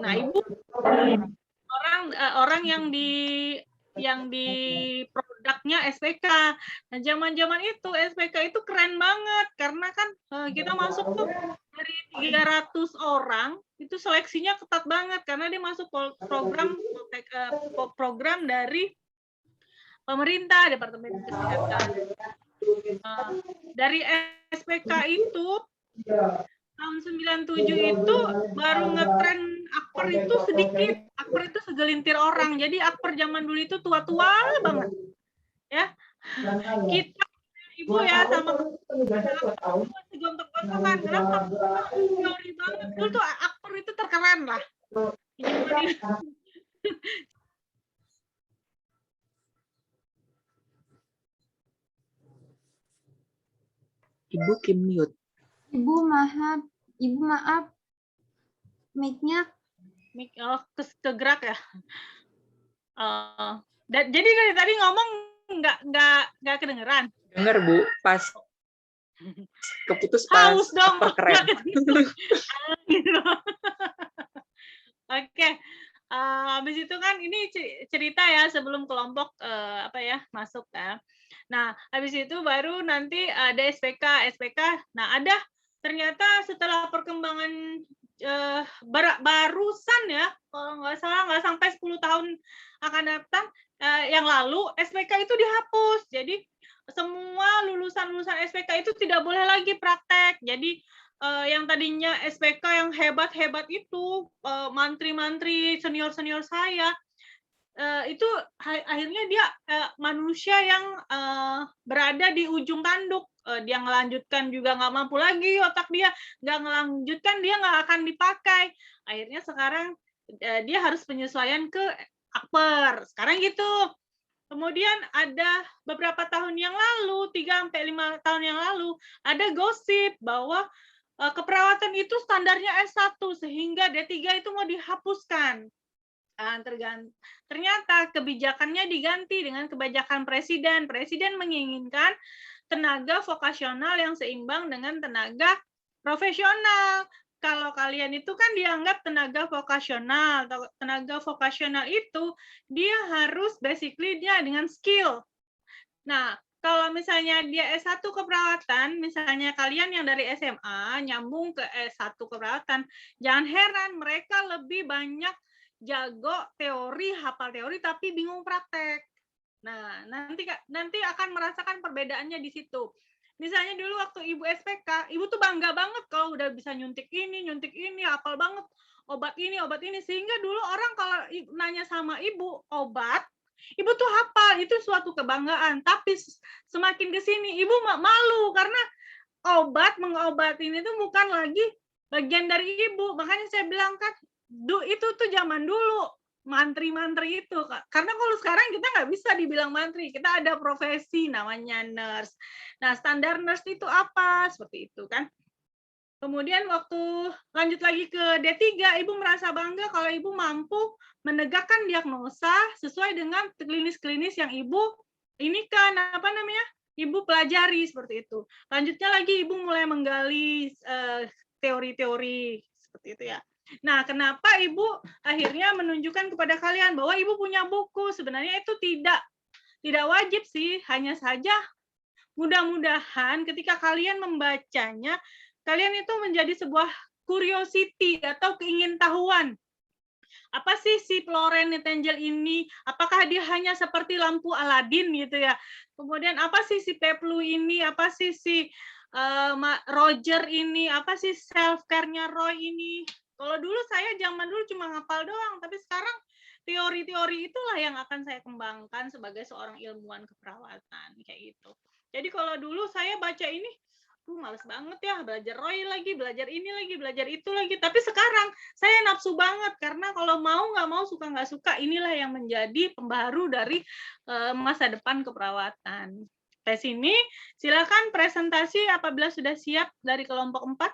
Nah, Ibu orang yang di produknya SPK. Nah, zaman-zaman itu SPK itu keren banget karena kan kita masuk tuh dari 300 orang itu seleksinya ketat banget karena dia masuk program dari pemerintah, Departemen Kesehatan. Dari SPK itu tahun 97 itu baru ngetren akper itu sedikit, akper itu segelintir orang. Jadi akper zaman dulu itu tua-tua banget. Ya. Kita Ibu ya sama masih gontok-gontokan. Kenapa? Teori banget. Dulu tuh akper itu terkeren lah. Ibu Kim mute. Ibu maaf. Mic-nya kegerak ya. Jadi dari tadi ngomong nggak kedengeran. Dengar Bu, pas keputus pas haus dong keren. Oke. Habis itu kan ini cerita ya sebelum kelompok masuk ya. Nah, habis itu baru nanti ada SPK. Nah, ada ternyata setelah perkembangan barusan ya, kalau nggak salah nggak sampai 10 tahun akan datang yang lalu SPK itu dihapus. Jadi semua lulusan SPK itu tidak boleh lagi praktek. Jadi yang tadinya SPK yang hebat-hebat itu mantri-mantri senior-senior saya itu akhirnya dia manusia yang berada di ujung tanduk. Dia ngelanjutkan juga nggak mampu lagi otak dia, nggak ngelanjutkan dia nggak akan dipakai. Akhirnya sekarang dia harus penyesuaian ke akper. Sekarang gitu. Kemudian ada beberapa tahun yang lalu, 3-5 tahun yang lalu, ada gosip bahwa keperawatan itu standarnya S1 sehingga D3 itu mau dihapuskan. Ternyata kebijakannya diganti dengan kebijakan presiden. Presiden menginginkan tenaga vokasional yang seimbang dengan tenaga profesional. Kalau kalian itu kan dianggap tenaga vokasional. Tenaga vokasional itu dia harus basically dia dengan skill. Nah, kalau misalnya dia S1 keperawatan, misalnya kalian yang dari SMA nyambung ke S1 keperawatan, jangan heran mereka lebih banyak jago teori, hafal teori, tapi bingung praktek. Nah, nanti akan merasakan perbedaannya di situ. Misalnya dulu waktu Ibu SPK, Ibu tuh bangga banget kalau udah bisa nyuntik ini, hafal banget obat ini, sehingga dulu orang kalau nanya sama Ibu obat, Ibu tuh hafal, itu suatu kebanggaan. Tapi semakin ke sini, Ibu malu karena mengobatin itu bukan lagi bagian dari Ibu. Makanya saya bilang kan, itu tuh zaman dulu, mantri-mantri itu. Karena kalau sekarang kita nggak bisa dibilang mantri, kita ada profesi namanya nurse. Nah, standar nurse itu apa? Seperti itu kan. Kemudian waktu lanjut lagi ke D3, Ibu merasa bangga kalau Ibu mampu menegakkan diagnosa sesuai dengan klinis-klinis yang Ibu Ibu pelajari seperti itu. Lanjutnya lagi Ibu mulai menggali teori-teori seperti itu ya. Nah, kenapa Ibu akhirnya menunjukkan kepada kalian bahwa Ibu punya buku? Sebenarnya itu tidak wajib sih, hanya saja mudah-mudahan ketika kalian membacanya, kalian itu menjadi sebuah curiosity atau keingintahuan. Apa sih si Florence Nightingale ini? Apakah dia hanya seperti lampu Aladin gitu ya? Kemudian apa sih si Peplu ini? Apa sih si Roger ini? Apa sih self-care-nya Roy ini? Kalau dulu saya zaman dulu cuma ngapal doang, tapi sekarang teori-teori itulah yang akan saya kembangkan sebagai seorang ilmuwan keperawatan kayak gitu. Jadi kalau dulu saya baca ini, males banget ya, belajar Roy lagi, belajar ini lagi, belajar itu lagi. Tapi sekarang saya nafsu banget, karena kalau mau nggak mau, suka nggak suka, inilah yang menjadi pembaharu dari masa depan keperawatan. Tes ini, silakan presentasi apabila sudah siap dari kelompok 4.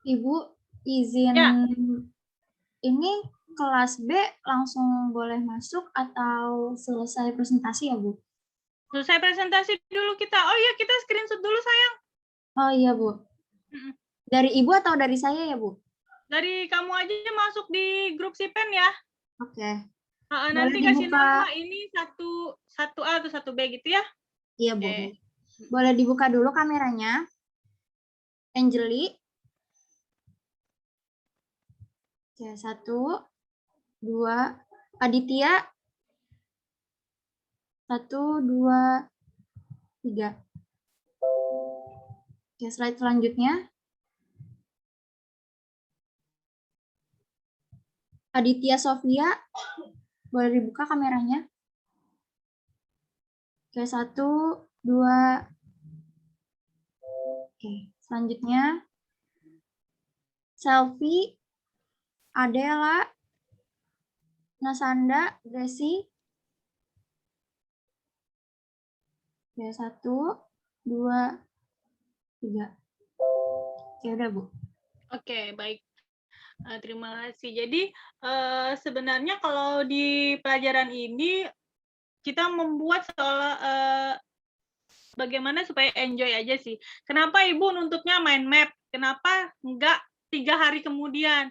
Ibu, izin Ya. Ini kelas B langsung boleh masuk atau selesai presentasi ya, Bu? Selesai presentasi dulu kita. Oh iya, kita screenshot dulu sayang. Oh iya, Bu. Mm-mm. Dari Ibu atau dari saya ya, Bu? Dari kamu aja masuk di grup Sipen ya. Oke. Boleh Nanti kasih dibuka. nama ini satu A atau satu B gitu ya. Iya, Bu. Oke. Boleh dibuka dulu kameranya. Angeli. Oke, 1, 2. Aditya. 1, 2, 3. Oke, slide selanjutnya. Aditya Sofia. Boleh dibuka kameranya. Oke, 1, 2. Oke, selanjutnya. Selfie. Adela. Nasanda. Gracie. Oke, 1, 2, 3. Oke, udah, Bu. Oke, baik. Terima kasih. Jadi sebenarnya kalau di pelajaran ini kita membuat bagaimana supaya enjoy aja sih. Kenapa Ibu nuntutnya mind map? Kenapa enggak 3 hari kemudian?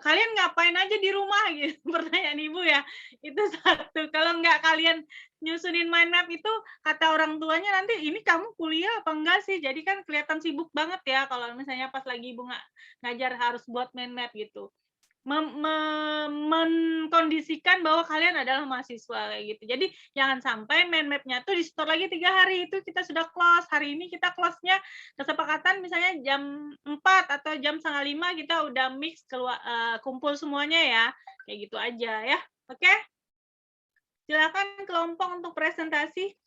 Kalian ngapain aja di rumah gitu? Pertanyaan Ibu ya. Itu satu. Kalau enggak kalian nyusunin mind map itu kata orang tuanya nanti ini kamu kuliah apa enggak sih? Jadi kan kelihatan sibuk banget ya kalau misalnya pas lagi Ibu ngajar harus buat mind map gitu. Mengkondisikan bahwa kalian adalah mahasiswa kayak gitu. Jadi jangan sampai mind map-nya tuh di store lagi 3 hari itu kita sudah close. Hari ini kita close-nya kesepakatan misalnya jam 4 atau jam 4:30 kita udah mix kumpul semuanya ya. Kayak gitu aja ya. Oke? Silakan kelompok untuk presentasi.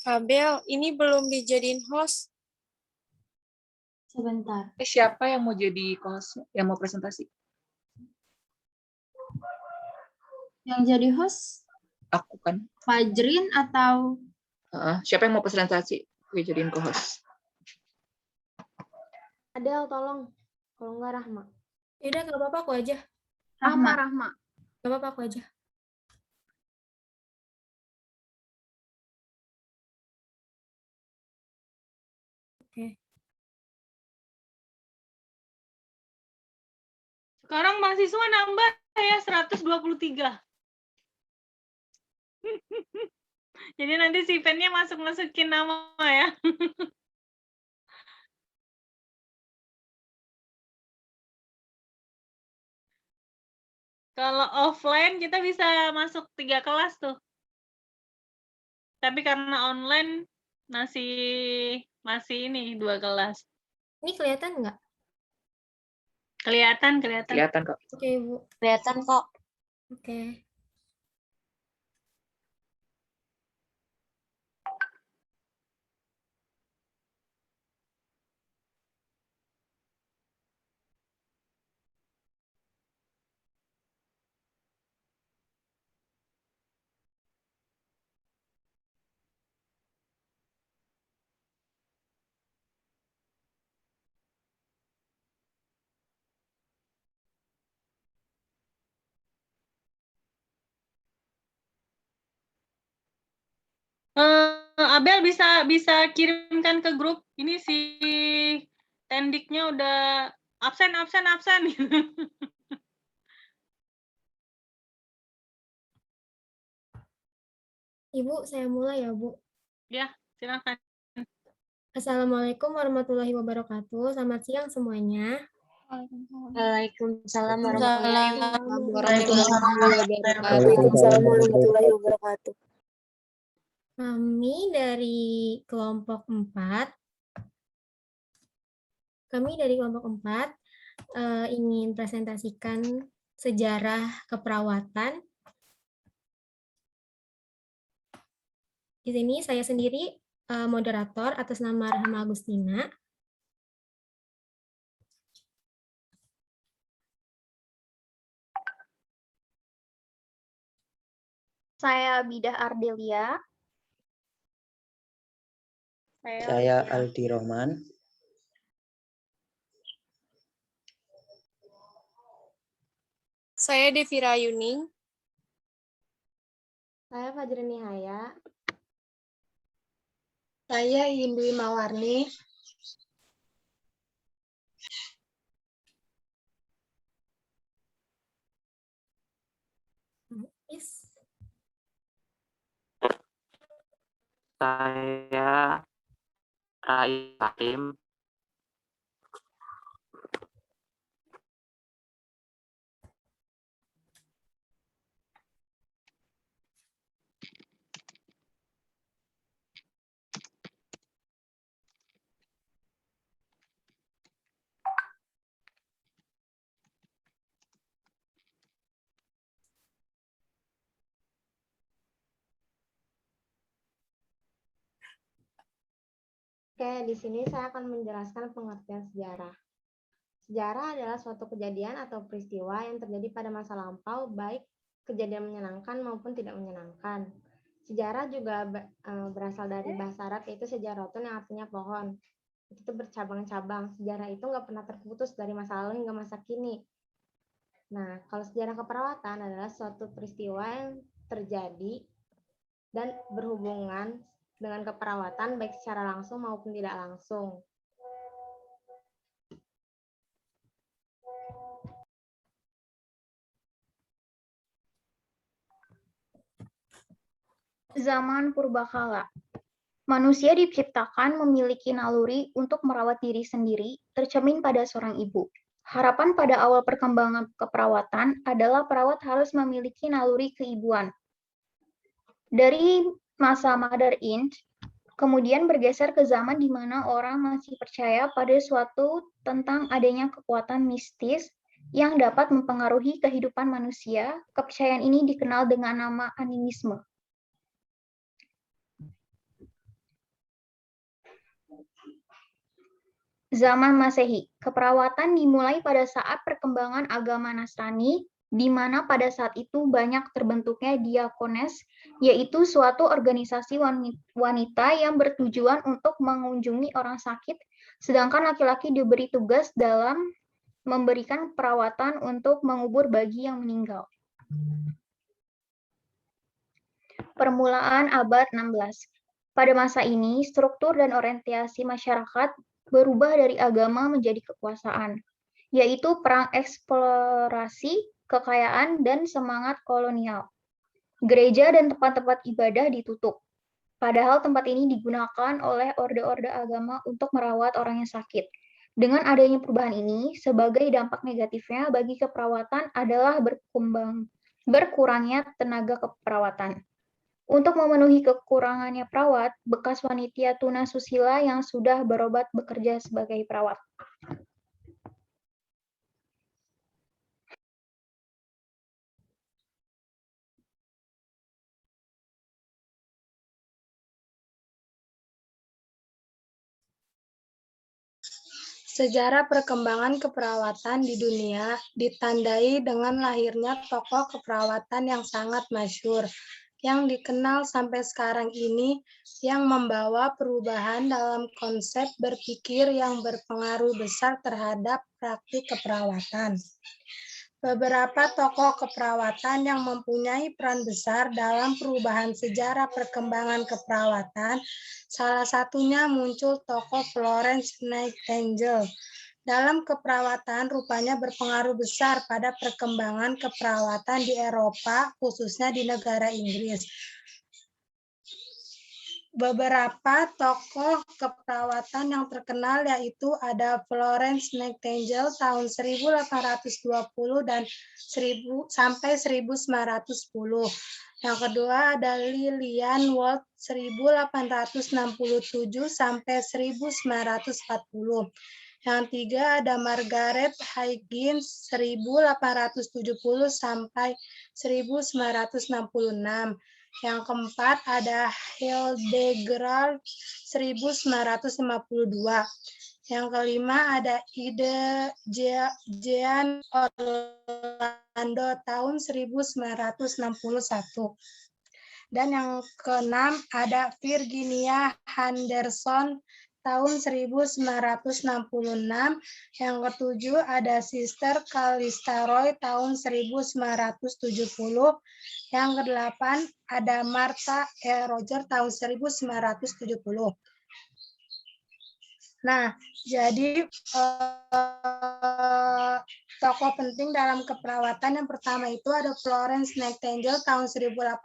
Abel, ini belum dijadiin host. Sebentar. Siapa yang mau jadi host, yang mau presentasi? Yang jadi host Aku kan. Fajrin atau Siapa yang mau presentasi? Gue jadiin co-host. Adel, tolong. Kalau enggak Rahma. Yaudah, gak apa-apa aku aja. Rahma? Gak apa-apa aku aja. Oke. Sekarang mahasiswa nambah ya 123. Jadi nanti si pen-nya masukin nama ya. Kalau offline kita bisa masuk 3 kelas tuh. Tapi karena online masih ini 2 kelas. Ini kelihatan nggak? Kelihatan. Kelihatan kok. Oke, Bu. Kelihatan kok. Oke. Abel bisa kirimkan ke grup. Ini si Tendiknya udah Absen. Ibu, saya mulai ya, Bu. Ya, silakan. Assalamualaikum warahmatullahi wabarakatuh. Selamat siang semuanya. Waalaikumsalam warahmatullahi Waalaikumsalam warahmatullahi wabarakatuh. Kami dari kelompok 4. Ingin presentasikan sejarah keperawatan. Di sini saya sendiri moderator atas nama Rahma Agustina. Saya Bidah Ardelia. Saya Aldi Rohman. Saya Devira Yuning. Saya Fajri Nihaya. Saya Indwi Mawarni. Yes. Saya Rai Hakim. Oke, di sini saya akan menjelaskan pengertian sejarah. Sejarah adalah suatu kejadian atau peristiwa yang terjadi pada masa lampau, baik kejadian menyenangkan maupun tidak menyenangkan. Sejarah juga berasal dari bahasa Arab, yaitu sejarotun yang artinya pohon. Itu bercabang-cabang. Sejarah itu nggak pernah terputus dari masa lalu hingga masa kini. Nah, kalau sejarah keperawatan adalah suatu peristiwa yang terjadi dan berhubungan dengan keperawatan baik secara langsung maupun tidak langsung. Zaman purbakala. Manusia diciptakan memiliki naluri untuk merawat diri sendiri, tercermin pada seorang ibu. Harapan pada awal perkembangan keperawatan adalah perawat harus memiliki naluri keibuan. Dari masa Mother Earth, kemudian bergeser ke zaman di mana orang masih percaya pada suatu tentang adanya kekuatan mistis yang dapat mempengaruhi kehidupan manusia. Kepercayaan ini dikenal dengan nama animisme. Zaman Masehi, keperawatan dimulai pada saat perkembangan agama Nasrani, di mana pada saat itu banyak terbentuknya diakones, yaitu suatu organisasi wanita yang bertujuan untuk mengunjungi orang sakit, sedangkan laki-laki diberi tugas dalam memberikan perawatan untuk mengubur bayi yang meninggal. Permulaan abad 16. Pada masa ini, struktur dan orientasi masyarakat berubah dari agama menjadi kekuasaan, yaitu perang eksplorasi, kekayaan, dan semangat kolonial. Gereja dan tempat-tempat ibadah ditutup, padahal tempat ini digunakan oleh orde-orde agama untuk merawat orang yang sakit. Dengan adanya perubahan ini, sebagai dampak negatifnya bagi keperawatan adalah berkurangnya tenaga keperawatan. Untuk memenuhi kekurangannya perawat, bekas wanita tunasusila yang sudah berobat bekerja sebagai perawat. Sejarah perkembangan keperawatan di dunia ditandai dengan lahirnya tokoh keperawatan yang sangat masyhur, yang dikenal sampai sekarang ini, yang membawa perubahan dalam konsep berpikir yang berpengaruh besar terhadap praktik keperawatan. Beberapa tokoh keperawatan yang mempunyai peran besar dalam perubahan sejarah perkembangan keperawatan, salah satunya muncul tokoh Florence Nightingale dalam keperawatan rupanya berpengaruh besar pada perkembangan keperawatan di Eropa, khususnya di negara Inggris. Beberapa tokoh keperawatan yang terkenal yaitu ada Florence Nightingale tahun 1820 dan sampai 1910. Yang kedua ada Lillian Wald 1867 sampai 1940. Yang tiga ada Margaret Higgins 1870 sampai 1966. Yang keempat ada Hildegard 1952. Yang kelima ada Jean Orlando tahun 1961. Dan yang keenam ada Virginia Henderson tahun 1966. Yang ketujuh ada Sister Calista Roy tahun 1970. Yang kedelapan ada Martha E. Roger tahun 1970. Nah, jadi tokoh penting dalam keperawatan yang pertama itu ada Florence Nightingale tahun 1820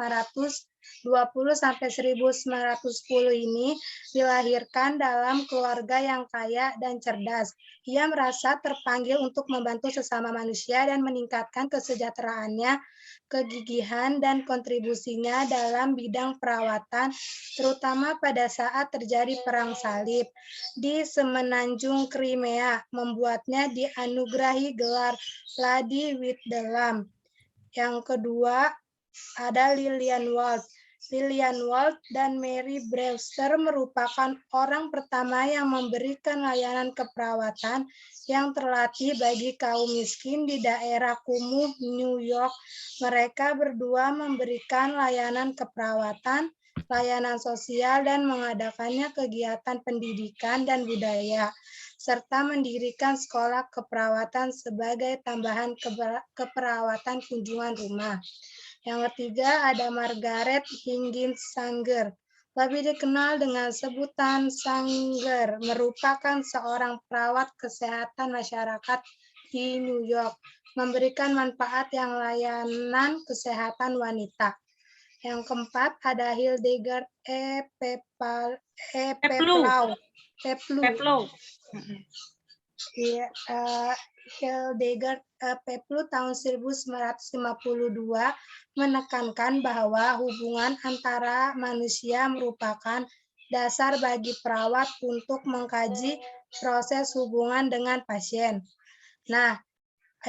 sampai 1910 ini dilahirkan dalam keluarga yang kaya dan cerdas. Ia merasa terpanggil untuk membantu sesama manusia dan meningkatkan kesejahteraannya, kegigihan dan kontribusinya dalam bidang perawatan, terutama pada saat terjadi perang salib di semenanjung Crimea, membuatnya dianugerahi gelar Lady with the Lamb. Yang kedua ada Lillian Wald. Lillian Wald dan Mary Brewster merupakan orang pertama yang memberikan layanan keperawatan yang terlatih bagi kaum miskin di daerah kumuh New York. Mereka berdua memberikan layanan keperawatan, layanan sosial, dan mengadakannya kegiatan pendidikan dan budaya, serta mendirikan sekolah keperawatan sebagai tambahan keperawatan kunjungan rumah. Yang ketiga ada Margaret Higgins Sanger, lebih dikenal dengan sebutan Sanger, merupakan seorang perawat kesehatan masyarakat di New York, memberikan manfaat yang layanan kesehatan wanita. Yang keempat ada Hildegard E. Peplau. Hildegard Peplau tahun 1952 menekankan bahwa hubungan antara manusia merupakan dasar bagi perawat untuk mengkaji proses hubungan dengan pasien. Nah,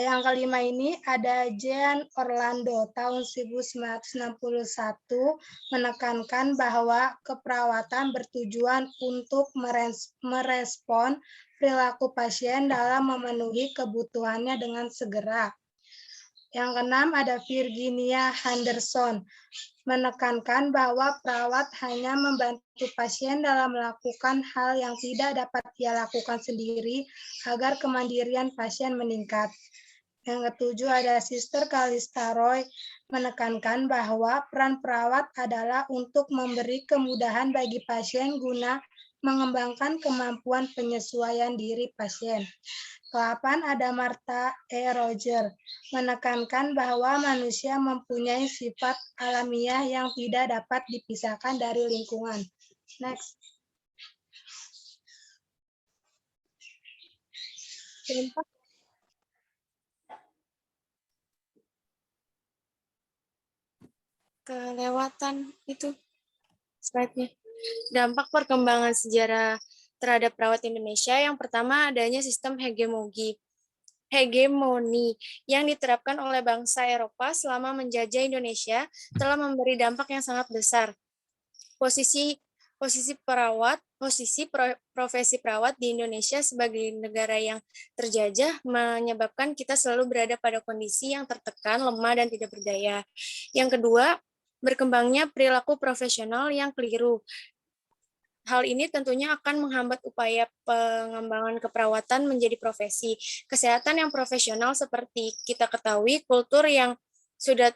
yang kelima ini ada Jean Orlando tahun 1961 menekankan bahwa keperawatan bertujuan untuk merespon perilaku pasien dalam memenuhi kebutuhannya dengan segera. Yang keenam ada Virginia Henderson menekankan bahwa perawat hanya membantu pasien dalam melakukan hal yang tidak dapat ia lakukan sendiri agar kemandirian pasien meningkat. Yang ketujuh ada Sister Calista Roy menekankan bahwa peran perawat adalah untuk memberi kemudahan bagi pasien guna mengembangkan kemampuan penyesuaian diri pasien. Ke-8 ada Martha E. Roger menekankan bahwa manusia mempunyai sifat alamiah yang tidak dapat dipisahkan dari lingkungan. Next. Kelewatan itu slide-nya. Dampak perkembangan sejarah terhadap perawat Indonesia, yang pertama adanya sistem hegemoni yang diterapkan oleh bangsa Eropa selama menjajah Indonesia telah memberi dampak yang sangat besar. Profesi perawat di Indonesia sebagai negara yang terjajah menyebabkan kita selalu berada pada kondisi yang tertekan, lemah, dan tidak berdaya. Yang kedua, berkembangnya perilaku profesional yang keliru. Hal ini tentunya akan menghambat upaya pengembangan keperawatan menjadi profesi. Kesehatan yang profesional seperti kita ketahui, kultur yang sudah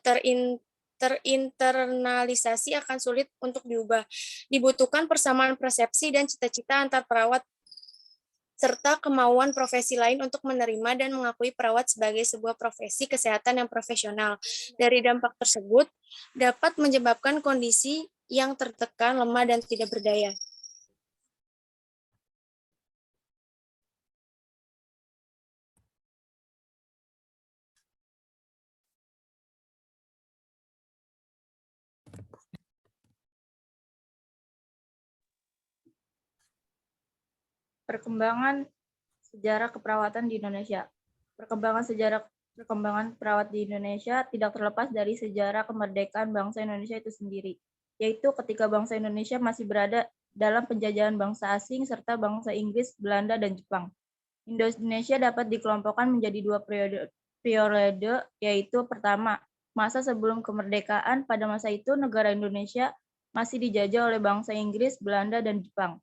terinternalisasi akan sulit untuk diubah. Dibutuhkan persamaan persepsi dan cita-cita antar perawat serta kemauan profesi lain untuk menerima dan mengakui perawat sebagai sebuah profesi kesehatan yang profesional. Dari dampak tersebut, dapat menyebabkan kondisi yang tertekan, lemah, dan tidak berdaya. Perkembangan sejarah keperawatan di Indonesia. Perkembangan perawat di Indonesia tidak terlepas dari sejarah kemerdekaan bangsa Indonesia itu sendiri, yaitu ketika bangsa Indonesia masih berada dalam penjajahan bangsa asing serta bangsa Inggris, Belanda, dan Jepang. Indonesia dapat dikelompokkan menjadi dua periode, yaitu pertama, masa sebelum kemerdekaan. Pada masa itu, negara Indonesia masih dijajah oleh bangsa Inggris, Belanda, dan Jepang.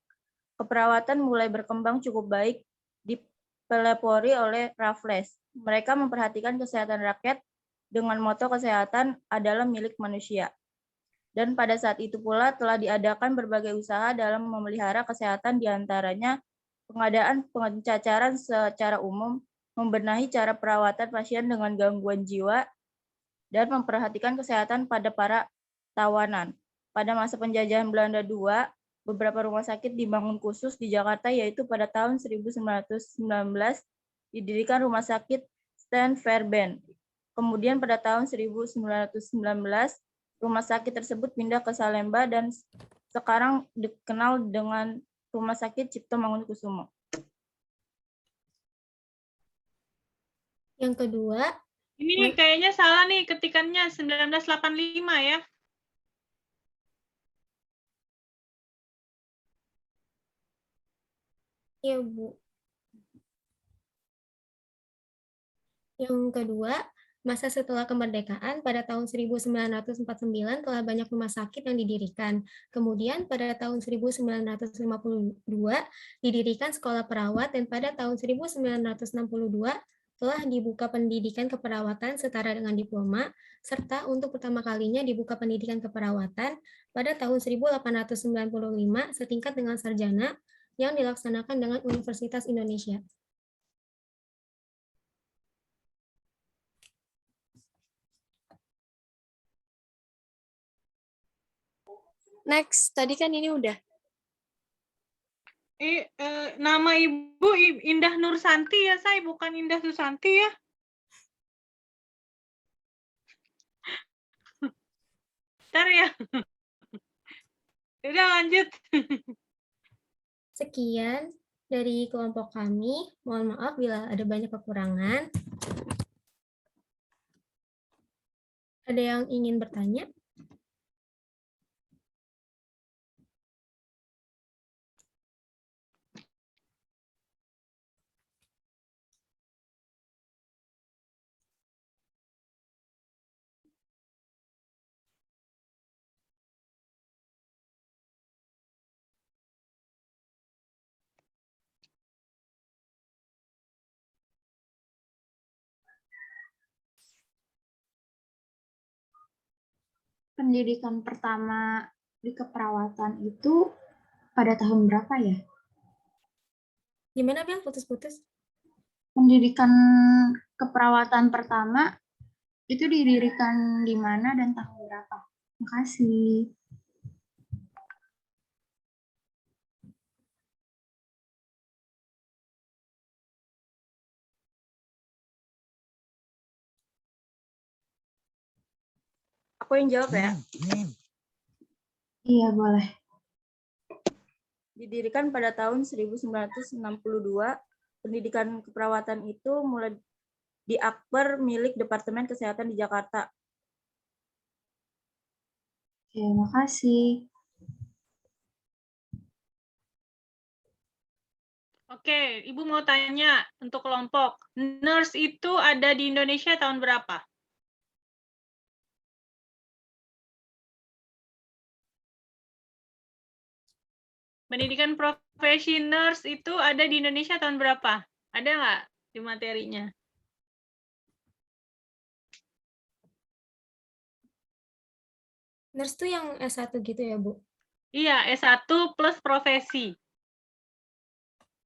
Keperawatan mulai berkembang cukup baik dipelopori oleh Raffles. Mereka memperhatikan kesehatan rakyat dengan moto kesehatan adalah milik manusia. Dan pada saat itu pula telah diadakan berbagai usaha dalam memelihara kesehatan, diantaranya pengadaan pencacaran secara umum, membenahi cara perawatan pasien dengan gangguan jiwa, dan memperhatikan kesehatan pada para tawanan. Pada masa penjajahan Belanda II, beberapa rumah sakit dibangun khusus di Jakarta, yaitu pada tahun 1919 didirikan Rumah Sakit St. Fairbairn. Kemudian pada tahun 1919, rumah sakit tersebut pindah ke Salemba dan sekarang dikenal dengan Rumah Sakit Cipto Mangunkusumo. Yang kedua, ini kayaknya salah nih ketikannya 1985 ya. Iya, Bu. Yang kedua, masa setelah kemerdekaan pada tahun 1949 telah banyak rumah sakit yang didirikan. Kemudian pada tahun 1952 didirikan sekolah perawat dan pada tahun 1962 telah dibuka pendidikan keperawatan setara dengan diploma, serta untuk pertama kalinya dibuka pendidikan keperawatan pada tahun 1895 setingkat dengan sarjana yang dilaksanakan dengan Universitas Indonesia. Next, tadi kan ini udah. Nama Ibu Indah Nursanti ya, saya bukan Indah Susanti ya. Bentar ya. Udah lanjut. Sekian dari kelompok kami. Mohon maaf bila ada banyak kekurangan. Ada yang ingin bertanya? Pendidikan pertama di keperawatan itu pada tahun berapa ya? Gimana, Bel? Putus-putus? Pendidikan keperawatan pertama itu didirikan di mana dan tahun berapa? Makasih. Aku yang jawab ya. Iya, boleh. Didirikan pada tahun 1962, pendidikan keperawatan itu mulai di Akper milik Departemen Kesehatan di Jakarta. Terima kasih. Oke, Ibu mau tanya untuk kelompok. Nurse itu ada di Indonesia tahun berapa? Pendidikan profesi nurse itu ada di Indonesia tahun berapa? Ada nggak di materinya? Nurse itu yang S1 gitu ya, Bu? Iya, S1 plus profesi.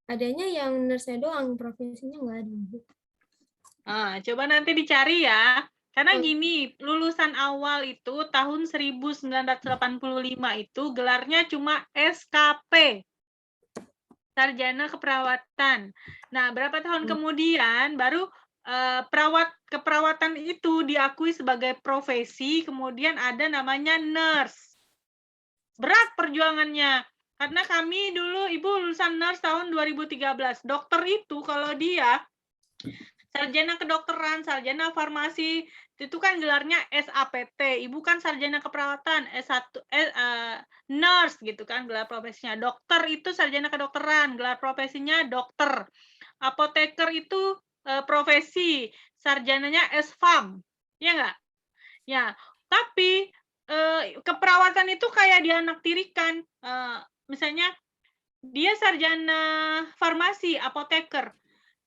Adanya yang nurse doang, profesinya nggak ada, Bu. Coba nanti dicari ya. Karena Oh. gini, lulusan awal itu tahun 1985 itu gelarnya cuma SKP, Sarjana Keperawatan. Nah, berapa tahun kemudian baru keperawatan itu diakui sebagai profesi, kemudian ada namanya nurse. Berat perjuangannya. Karena kami dulu, Ibu lulusan nurse tahun 2013. Dokter itu kalau dia sarjana kedokteran, sarjana farmasi, itu kan gelarnya SAPT. Ibu kan sarjana keperawatan, S1 nurse gitu kan gelar profesinya. Dokter itu sarjana kedokteran, gelar profesinya dokter. Apoteker itu profesi, sarjananya SFAM. Ya enggak? Ya, tapi keperawatan itu kayak dianaktirikan. Misalnya dia sarjana farmasi, apoteker.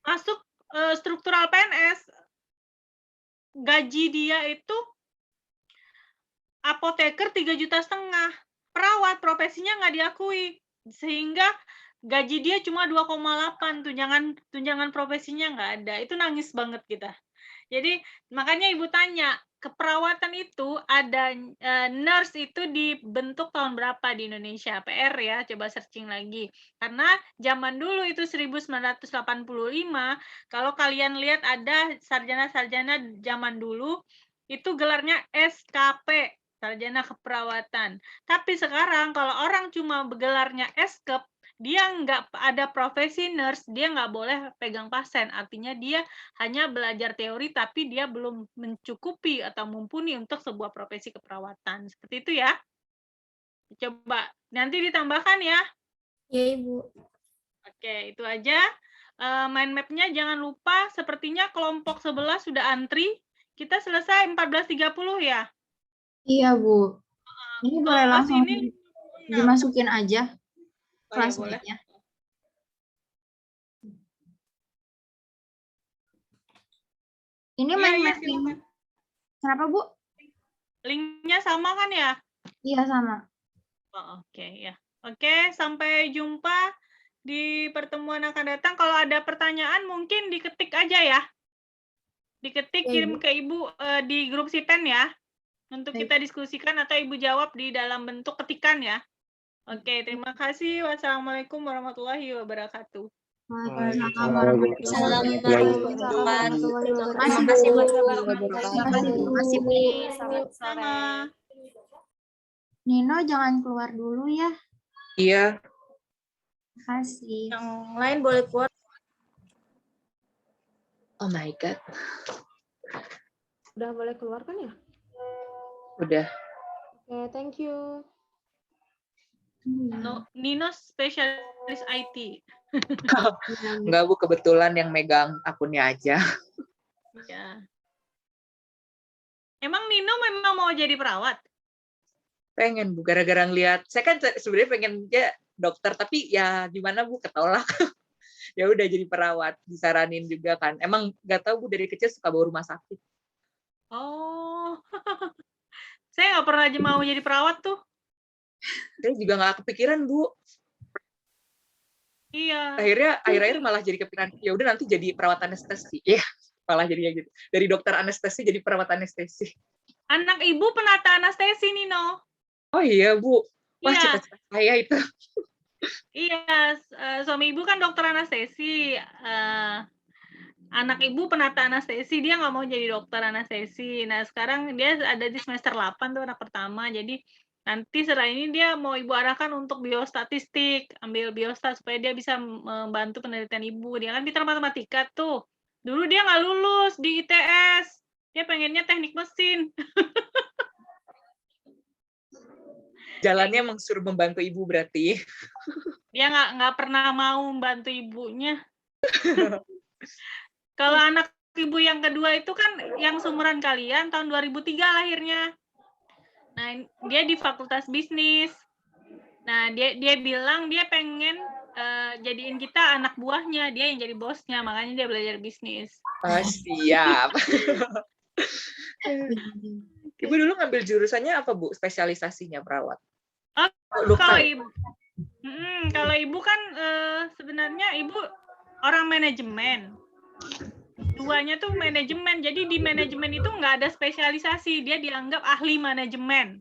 Masuk struktural PNS, gaji dia itu apoteker 3,5 juta. Perawat profesinya nggak diakui, sehingga gaji dia cuma 2,8, tunjangan profesinya nggak ada. Itu nangis banget kita. Jadi makanya Ibu tanya, keperawatan itu ada nurse itu dibentuk tahun berapa di Indonesia? PR ya, coba searching lagi. Karena zaman dulu itu 1985, kalau kalian lihat ada sarjana-sarjana zaman dulu, itu gelarnya SKP, Sarjana Keperawatan. Tapi sekarang kalau orang cuma gelarnya SKep, dia nggak ada profesi nurse, dia nggak boleh pegang pasien. Artinya dia hanya belajar teori, tapi dia belum mencukupi atau mumpuni untuk sebuah profesi keperawatan. Seperti itu ya. Coba nanti ditambahkan ya. Ya, Ibu. Oke, itu aja. Mind map-nya jangan lupa, sepertinya kelompok 11 sudah antri. Kita selesai 14.30 ya? Iya, Bu. Ini boleh Kelompok langsung sini dimasukin aja Oh ya, boleh. classmate-nya. Ini Iya, mind iya, mapping. silakan. Kenapa, Bu? Linknya sama kan ya? Iya, sama. Oh, oke, ya. Oke, sampai jumpa di pertemuan akan datang. Kalau ada pertanyaan mungkin diketik aja ya. Diketik, Ya, kirim Ibu. ke Ibu di grup Sipen ya. Untuk Baik. kita diskusikan atau Ibu jawab di dalam bentuk ketikan ya. Oke, terima kasih. Wassalamualaikum warahmatullahi wabarakatuh. Waalaikumsalam warahmatullahi wabarakatuh. Terima kasih, Bu. Terima kasih, Bu. Selamat sore. Sama. Nino jangan keluar dulu ya. Iya. Terima kasih. Yang lain boleh keluar. Oh my God. Udah boleh keluar kan ya? Udah. Oke, thank you. Nino spesialis IT. Enggak, Bu. Kebetulan yang megang akunnya aja. Ya. Emang Nino memang mau jadi perawat? Pengen, Bu. Gara-gara ngeliat. Saya kan sebenarnya pengen dia dokter, tapi ya gimana, Bu, ketolak. Ya udah jadi perawat. Disaranin juga kan. Emang nggak tahu, Bu, dari kecil suka bawa rumah sakit. Oh. Saya nggak pernah mau jadi perawat tuh. Saya juga nggak kepikiran, Bu. Iya. Akhir-akhir malah jadi kepikiran, ya udah nanti jadi perawat anestesi. Ya, malah jadinya gitu. Dari dokter anestesi jadi perawat anestesi. Anak Ibu penata anestesi, Nino. Oh iya, Bu. Wah, Iya. cita-cita saya itu. Iya, suami Ibu kan dokter anestesi. Anak Ibu penata anestesi, dia nggak mau jadi dokter anestesi. Nah, sekarang dia ada di semester 8 tuh anak pertama. Jadi nanti setelah ini dia mau Ibu arahkan untuk biostatistik, ambil biostat supaya dia bisa membantu penelitian Ibu. Dia kan pintar matematika tuh. Dulu dia nggak lulus di ITS. Dia pengennya teknik mesin. Jalannya emang suruh membantu Ibu berarti. Dia nggak pernah mau membantu ibunya. Kalau anak Ibu yang kedua itu kan yang seumuran kalian, tahun 2003 lahirnya. Nah, dia di Fakultas Bisnis. Nah, dia bilang dia pengen jadiin kita anak buahnya, dia yang jadi bosnya, makanya dia belajar bisnis. Oh, siap. Ibu dulu ngambil jurusannya apa, Bu? Spesialisasinya perawat? Oh, kalau Ibu Kalau ibu kan sebenarnya ibu orang manajemen. Duanya tuh manajemen. Jadi di manajemen itu nggak ada spesialisasi. Dia dianggap ahli manajemen.